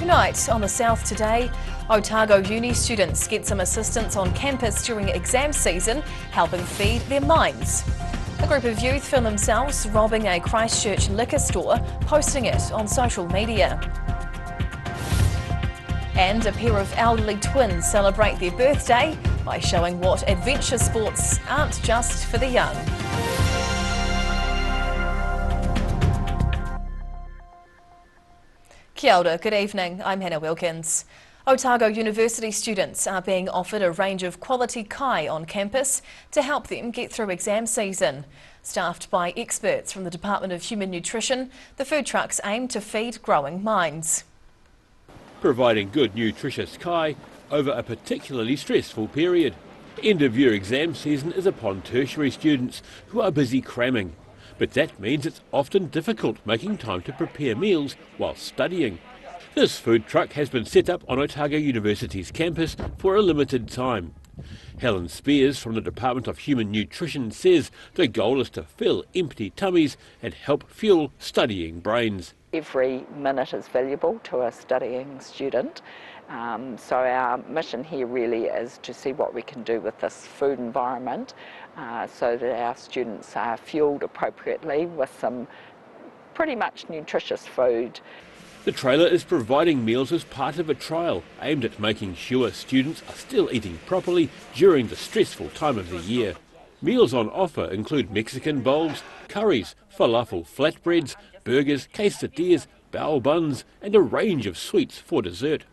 Tonight on the South Today, Otago Uni students get some assistance on campus during exam season, helping feed their minds. A group of youth film themselves robbing a Christchurch liquor store, posting it on social media. And a pair of elderly twins celebrate their birthday by showing what adventure sports aren't just for the young. Kia ora, good evening, I'm Hannah Wilkins. Otago University students are being offered a range of quality kai on campus to help them get through exam season. Staffed by experts from the Department of Human Nutrition, the food trucks aim to feed growing minds. Providing good nutritious kai over a particularly stressful period. End-of-year exam season is upon tertiary students who are busy cramming. But that means it's often difficult making time to prepare meals while studying. This food truck has been set up on Otago University's campus for a limited time. Helen Spears from the Department of Human Nutrition says the goal is to fill empty tummies and help fuel studying brains. Every minute is valuable to a studying student. So our mission here really is to see what we can do with this food environment so that our students are fueled appropriately with some pretty much nutritious food. The trailer is providing meals as part of a trial aimed at making sure students are still eating properly during the stressful time of the year. Meals on offer include Mexican bowls, curries, falafel flatbreads, burgers, quesadillas, bao buns and a range of sweets for dessert.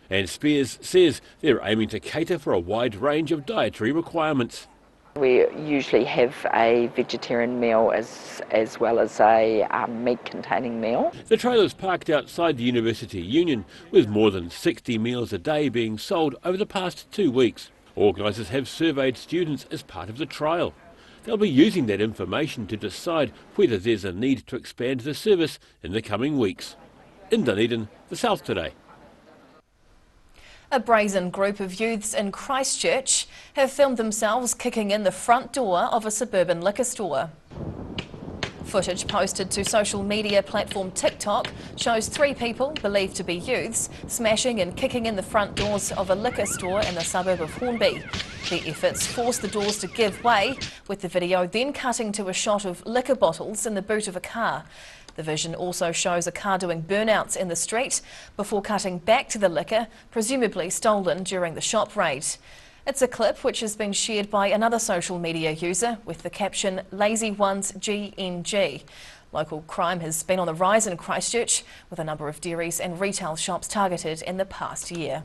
And Spears says they're aiming to cater for a wide range of dietary requirements. We usually have a vegetarian meal as well as a meat-containing meal. The trailer's parked outside the University Union, with more than 60 meals a day being sold over the past 2 weeks. Organisers have surveyed students as part of the trial. They'll be using that information to decide whether there's a need to expand the service in the coming weeks. In Dunedin, the South Today. A brazen group of youths in Christchurch have filmed themselves kicking in the front door of a suburban liquor store. Footage posted to social media platform TikTok shows 3 people, believed to be youths, smashing and kicking in the front doors of a liquor store in the suburb of Hornby. The efforts forced the doors to give way, with the video then cutting to a shot of liquor bottles in the boot of a car. The vision also shows a car doing burnouts in the street before cutting back to the liquor, presumably stolen during the shop raid. It's a clip which has been shared by another social media user with the caption "Lazy Ones GNG." Local crime has been on the rise in Christchurch, with a number of dairies and retail shops targeted in the past year.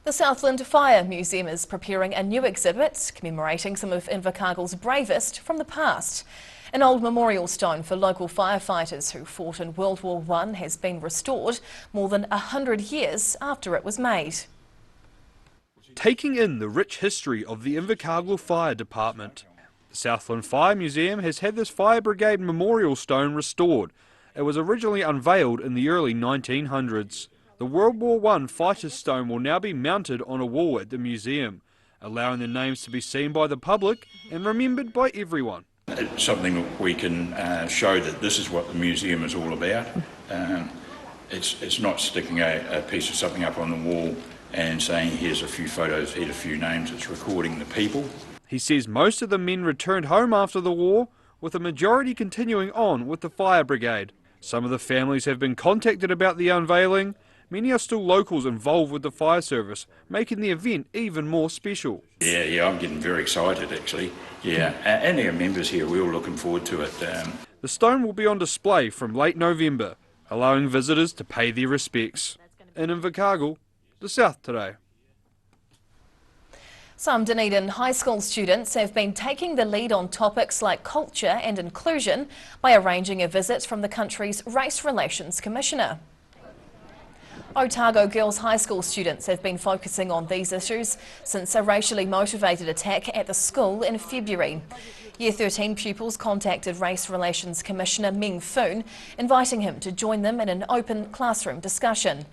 The Southland Fire Museum is preparing a new exhibit commemorating some of Invercargill's bravest from the past. An old memorial stone for local firefighters who fought in World War I has been restored more than 100 years after it was made. Taking in the rich history of the Invercargill Fire Department. The Southland Fire Museum has had this Fire Brigade memorial stone restored. It was originally unveiled in the early 1900s. The World War I fighter's stone will now be mounted on a wall at the museum, allowing their names to be seen by the public and remembered by everyone. It's something that we can show that this is what the museum is all about. It's not sticking a piece of something up on the wall and saying here's a few photos, here's a few names. It's recording the people. He says most of the men returned home after the war, with a majority continuing on with the fire brigade. Some of the families have been contacted about the unveiling. Many are still locals involved with the fire service, making the event even more special. Yeah, I'm getting very excited actually. Yeah, and our members here, we're all looking forward to it. The stone will be on display from late November, allowing visitors to pay their respects. In Invercargill, the South Today. Some Dunedin high school students have been taking the lead on topics like culture and inclusion by arranging a visit from the country's Race Relations Commissioner. Otago Girls High School students have been focusing on these issues since a racially motivated attack at the school in February. Year 13 pupils contacted Race Relations Commissioner Meng Foon, inviting him to join them in an open classroom discussion.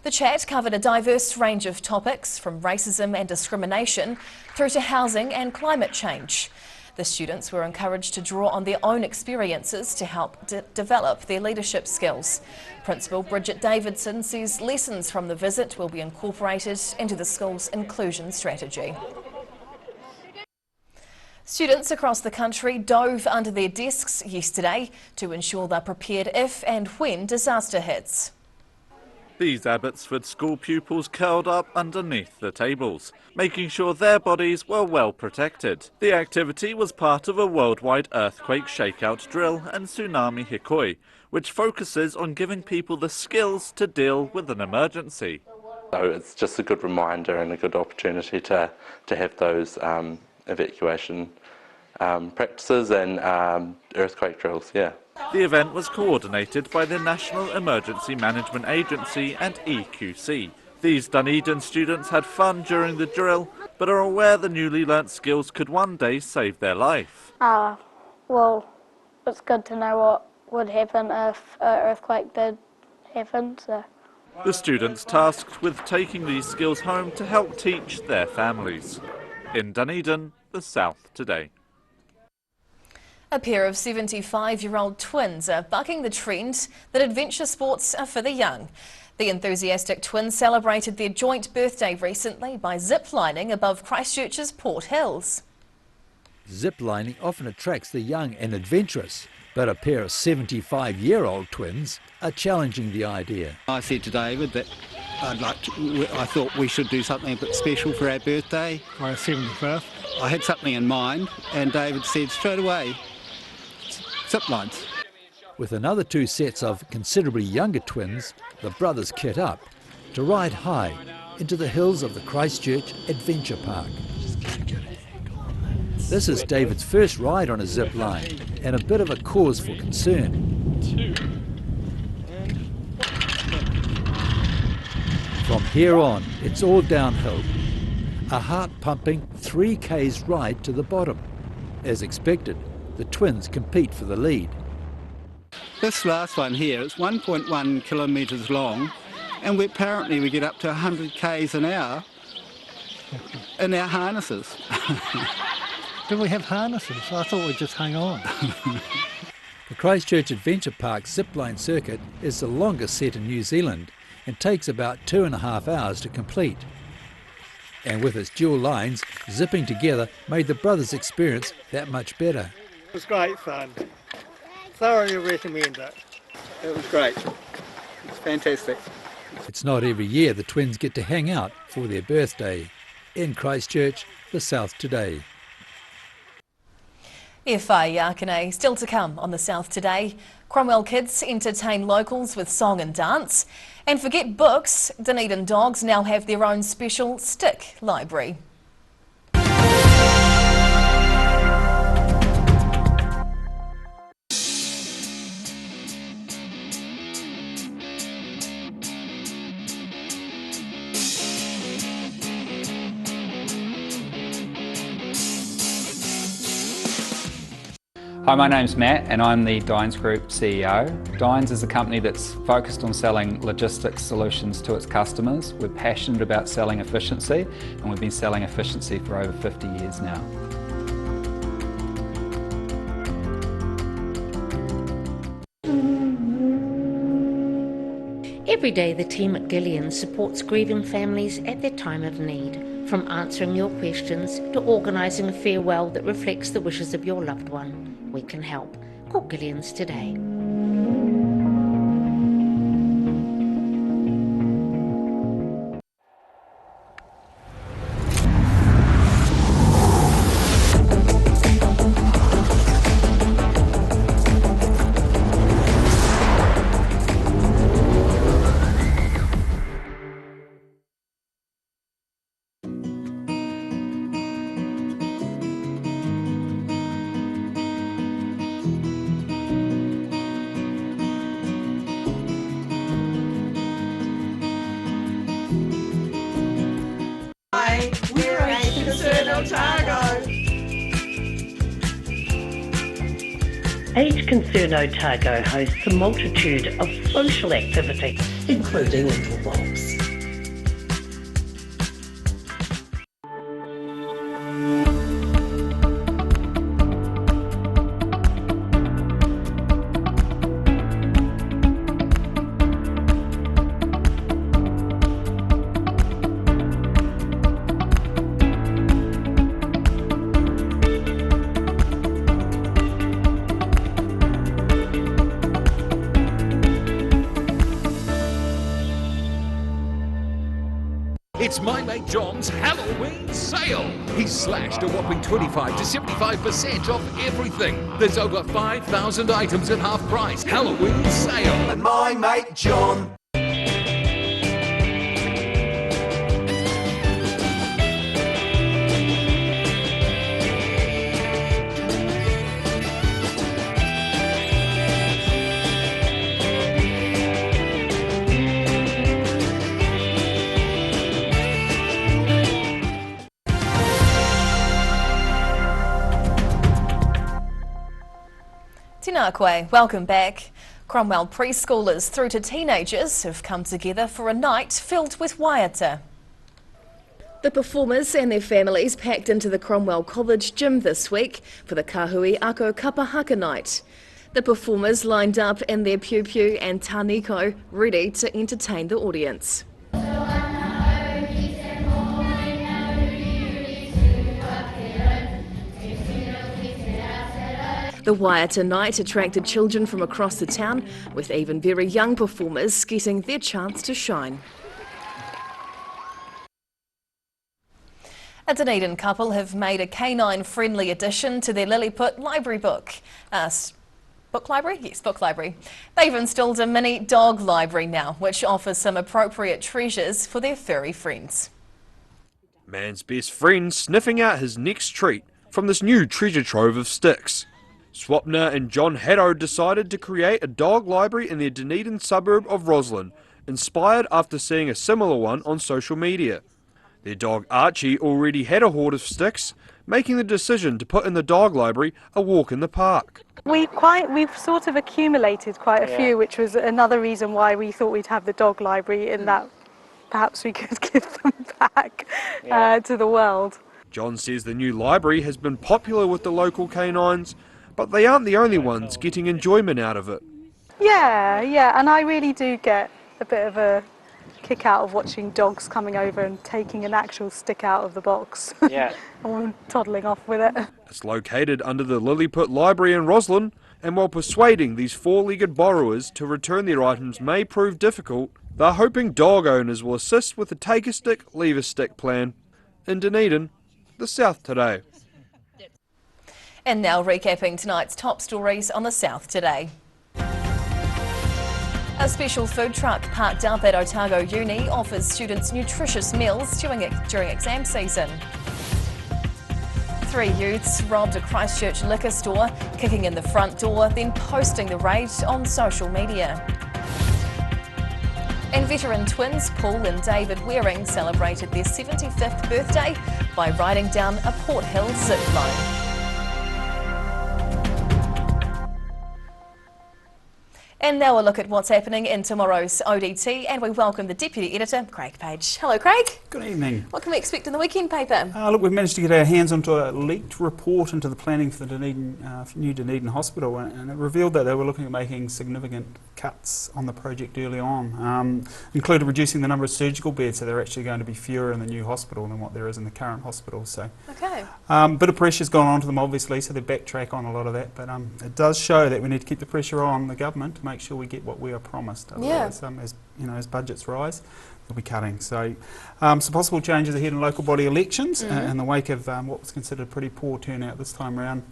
The chat covered a diverse range of topics, from racism and discrimination through to housing and climate change. The students were encouraged to draw on their own experiences to help develop their leadership skills. Principal Bridget Davidson says lessons from the visit will be incorporated into the school's inclusion strategy. Students across the country dove under their desks yesterday to ensure they're prepared if and when disaster hits. These Abbotsford school pupils curled up underneath the tables, making sure their bodies were well protected. The activity was part of a worldwide earthquake shakeout drill and tsunami hikoi, which focuses on giving people the skills to deal with an emergency. So it's just a good reminder and a good opportunity to have those evacuation practices and earthquake drills, yeah. The event was coordinated by the National Emergency Management Agency and EQC. These Dunedin students had fun during the drill, but are aware the newly learnt skills could one day save their life. Well, it's good to know what would happen if an earthquake did happen. So. The students tasked with taking these skills home to help teach their families. In Dunedin, the South Today. A pair of 75-year-old twins are bucking the trend that adventure sports are for the young. The enthusiastic twins celebrated their joint birthday recently by zip-lining above Christchurch's Port Hills. Zip-lining often attracts the young and adventurous, but a pair of 75-year-old twins are challenging the idea. I said to David that I thought we should do something a bit special for our birthday. My 75th. I had something in mind, and David said straight away, zip lines. With another two sets of considerably younger twins, the brothers kit up to ride high into the hills of the Christchurch Adventure Park. This is David's first ride on a zip line and a bit of a cause for concern. From here on, it's all downhill. A heart-pumping 3 k's ride to the bottom. As expected, the twins compete for the lead. This last one here is 1.1 kilometres long, and apparently we get up to 100 k's an hour in our harnesses. Do we have harnesses? I thought we just hung on. The Christchurch Adventure Park zipline circuit is the longest set in New Zealand and takes about 2.5 hours to complete. And with its dual lines, zipping together made the brothers' experience that much better. It was great fun. Thoroughly recommend it. It was great. It's fantastic. It's not every year the twins get to hang out for their birthday. In Christchurch, the South Today. FI Yakane still to come on the South Today. Cromwell kids entertain locals with song and dance. And forget books, Dunedin dogs now have their own special stick library. Hi, my name's Matt and I'm the Dines Group CEO. Dines is a company that's focused on selling logistics solutions to its customers. We're passionate about selling efficiency and we've been selling efficiency for over 50 years now. Every day the team at Gillian supports grieving families at their time of need. From answering your questions to organising a farewell that reflects the wishes of your loved one. We can help. Call Gillian's today. Age Concern Otago hosts a multitude of social activities, including little walks. It's My Mate John's Halloween sale. He's slashed a whopping 25 to 75% off everything. There's over 5,000 items at half price. Halloween sale. And My Mate John. Tēnā koe, welcome back. Cromwell preschoolers through to teenagers have come together for a night filled with waiata. The performers and their families packed into the Cromwell College gym this week for the Kahui Ako Kapahaka night. The performers lined up in their piu-piu and tāniko, ready to entertain the audience. The Waiata night attracted children from across the town, with even very young performers getting their chance to shine. A Dunedin couple have made a canine-friendly addition to their Lilliput library book. Book library? Yes, book library. They've installed a mini dog library now, which offers some appropriate treasures for their furry friends. Man's best friend sniffing out his next treat from this new treasure trove of sticks. Swapna and John Haddo decided to create a dog library in their Dunedin suburb of Roslyn, inspired after seeing a similar one on social media. Their dog Archie already had a hoard of sticks, making the decision to put in the dog library a walk in the park. We've sort of accumulated quite a few, which was another reason why we thought we'd have the dog library, in that perhaps we could give them back to the world. John says the new library has been popular with the local canines, but they aren't the only ones getting enjoyment out of it. Yeah, and I really do get a bit of a kick out of watching dogs coming over and taking an actual stick out of the box. Yeah. Or toddling off with it. It's located under the Lilliput Library in Roslyn, and while persuading these four-legged borrowers to return their items may prove difficult, they're hoping dog owners will assist with the take a stick, leave a stick plan. In Dunedin, the South Today. And now recapping tonight's top stories on the South Today. A special food truck parked up at Otago Uni offers students nutritious meals during exam season. 3 youths robbed a Christchurch liquor store, kicking in the front door, then posting the raid on social media. And veteran twins Paul and David Waring celebrated their 75th birthday by riding down a Port Hill zip line. And now a look at what's happening in tomorrow's ODT, and we welcome the Deputy Editor, Craig Page. Hello, Craig. Good evening. What can we expect in the weekend paper? Look, we've managed to get our hands onto a leaked report into the planning for the new Dunedin Hospital, and it revealed that they were looking at making significant cuts on the project early on, including reducing the number of surgical beds, so there are actually going to be fewer in the new hospital than what there is in the current hospital. So, okay. Bit of pressure's gone on to them, obviously, so they backtrack on a lot of that, but it does show that we need to keep the pressure on the government to make sure we get what we are promised. Otherwise, as budgets rise, they'll be cutting. So, some possible changes ahead in local body elections in the wake of what was considered a pretty poor turnout this time around.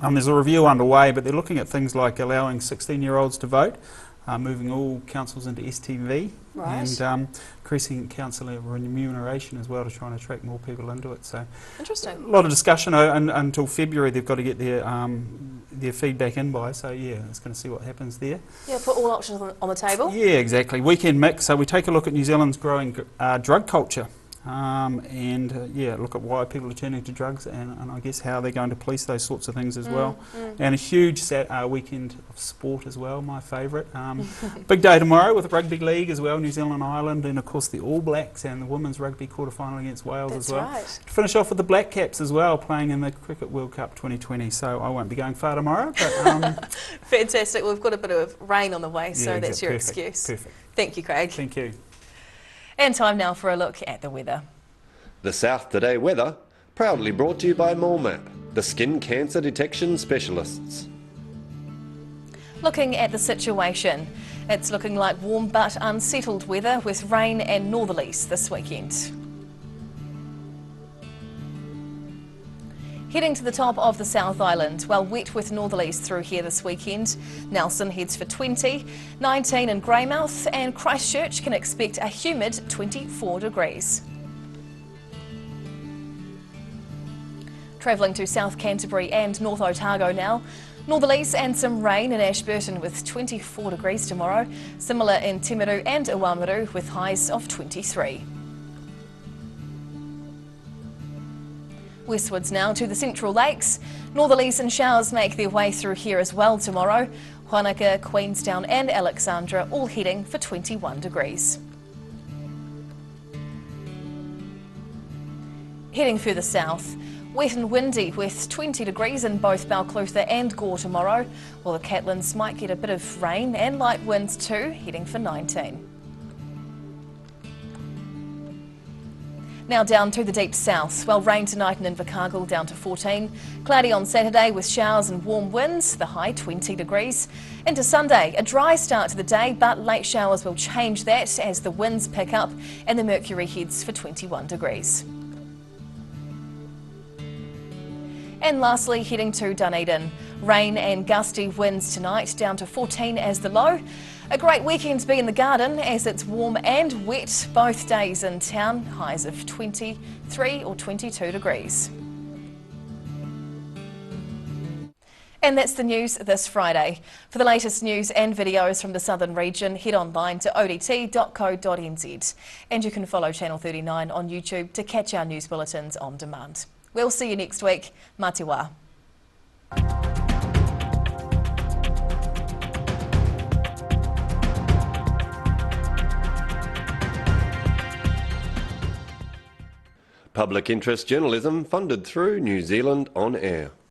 There's a review underway, but they're looking at things like allowing 16-year-olds to vote, moving all councils into STV, and increasing councillor remuneration as well to try and attract more people into it. So, interesting. A lot of discussion until February. They've got to get their feedback in by. So yeah, it's going to see what happens there. Yeah, put all options on the table. Yeah, exactly. Weekend mix. So we take a look at New Zealand's growing drug culture. Look at why people are turning to drugs, and I guess how they're going to police those sorts of things as well. And a huge weekend of sport as well, my favourite. Big day tomorrow with the Rugby League as well, New Zealand, Ireland, and of course the All Blacks and the Women's Rugby quarter-final against Wales as well. Right. To finish off with the Black Caps as well, playing in the Cricket World Cup 2020, so I won't be going far tomorrow. But fantastic. We've got a bit of rain on the way, so that's your perfect, excuse. Perfect. Thank you, Craig. Thank you. And time now for a look at the weather. The South Today weather, proudly brought to you by MoleMap, the skin cancer detection specialists. Looking at the situation, It's looking like warm but unsettled weather with rain and northerlies this weekend. Heading to the top of the South Island, well, wet with northerlies through here this weekend. Nelson heads for 20, 19 in Greymouth, and Christchurch can expect a humid 24 degrees. Travelling to South Canterbury and North Otago now. Northerlies and some rain in Ashburton with 24 degrees tomorrow. Similar in Timaru and Iwamaru with highs of 23. Westwards now to the Central Lakes. Northerlies and showers make their way through here as well tomorrow. Whanaka, Queenstown and Alexandra all heading for 21 degrees. Heading further south, wet and windy with 20 degrees in both Balclutha and Gore tomorrow, while the Catlins might get a bit of rain and light winds too, heading for 19. Now down to the deep south. Well, rain tonight in Invercargill down to 14. Cloudy on Saturday with showers and warm winds, the high 20 degrees. Into Sunday, a dry start to the day, but late showers will change that as the winds pick up and the mercury heads for 21 degrees. And lastly, heading to Dunedin. Rain and gusty winds tonight, down to 14 as the low. A great weekend to be in the garden as it's warm and wet both days in town, highs of 23 or 22 degrees. And that's the news this Friday. For the latest news and videos from the southern region, head online to odt.co.nz. And you can follow Channel 39 on YouTube to catch our news bulletins on demand. We'll see you next week. Mā te wā. Public interest journalism funded through New Zealand On Air.